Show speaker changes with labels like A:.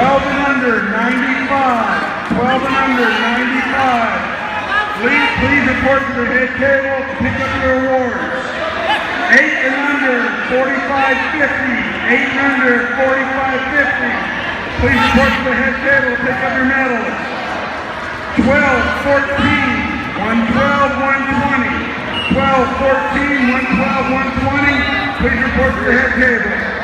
A: and under, 95. 12 and under, 95. Please report to the head table to pick up your awards. 8 and under, 45-50. 8 and under, 45-50. Please report to the head table to pick up your medals. 12-14, 112-120. 12-14, 112-120. Please report to the head table.